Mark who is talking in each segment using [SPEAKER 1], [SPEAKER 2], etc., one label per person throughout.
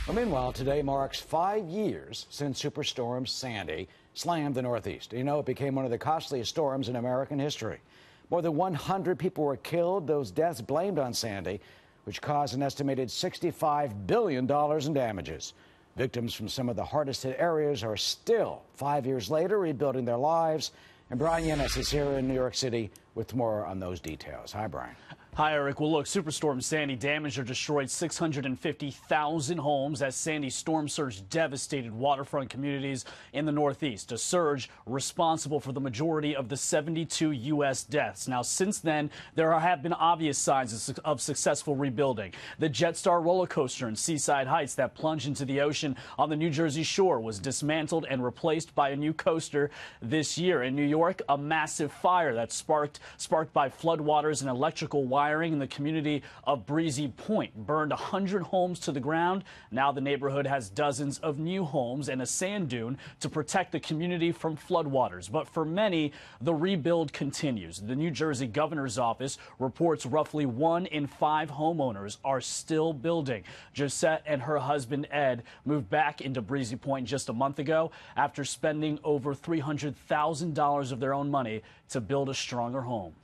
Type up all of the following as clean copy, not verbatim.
[SPEAKER 1] Well, meanwhile, today marks 5 years since Superstorm Sandy slammed the Northeast. You know, it became one of the costliest storms in American history. More than 100 people were killed, those deaths blamed on Sandy, which caused an estimated $65 billion in damages. Victims from some of the hardest hit areas are still, 5 years later, rebuilding their lives. And Bryan Llenas is here in New York City with more on those details. Hi, Bryan.
[SPEAKER 2] Hi, Eric. Well, look, Superstorm Sandy damaged or destroyed 650,000 homes as Sandy's storm surge devastated waterfront communities in the Northeast, a surge responsible for the majority of the 72 U.S. deaths. Now, since then, there have been obvious signs of successful rebuilding. The Jetstar roller coaster in Seaside Heights that plunged into the ocean on the New Jersey shore was dismantled and replaced by a new coaster this year. In New York, a massive fire that sparked by floodwaters and electrical wiring in the community of Breezy Point burned 100 homes to the ground. Now the neighborhood has dozens of new homes and a sand dune to protect the community from floodwaters. But for many, the rebuild continues. The New Jersey governor's office reports roughly 1 in 5 homeowners are still building. Josette and her husband Ed moved back into Breezy Point just a month ago after spending over $300,000 of their own money to build a stronger home.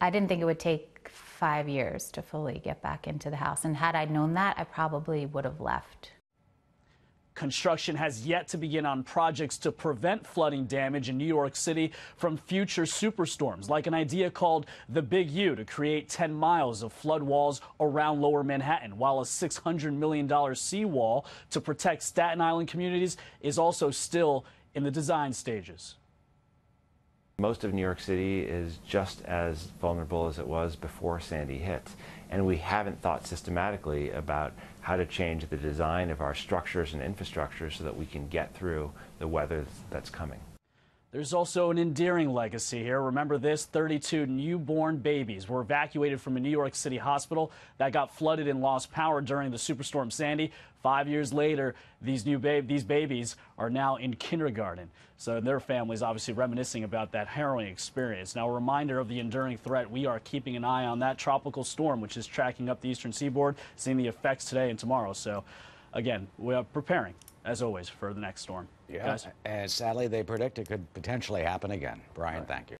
[SPEAKER 3] I didn't think it would take 5 years to fully get back into the house. And had I known that, I probably would have left.
[SPEAKER 2] Construction has yet to begin on projects to prevent flooding damage in New York City from future superstorms, like an idea called the Big U to create 10 miles of flood walls around Lower Manhattan, while a $600 million seawall to protect Staten Island communities is also still in the design stages.
[SPEAKER 4] Most of New York City is just as vulnerable as it was before Sandy hit, and we haven't thought systematically about how to change the design of our structures and infrastructure so that we can get through the weather that's coming.
[SPEAKER 2] There's also an endearing legacy here. Remember this, 32 newborn babies were evacuated from a New York City hospital that got flooded and lost power during the Superstorm Sandy. 5 years later, these babies are now in kindergarten. So their families obviously reminiscing about that harrowing experience. Now, a reminder of the enduring threat. We are keeping an eye on that tropical storm, which is tracking up the eastern seaboard, seeing the effects today and tomorrow. So, again, we are preparing, as always, for the next storm.
[SPEAKER 1] Yeah, and sadly, they predict it could potentially happen again. Bryan, thank you.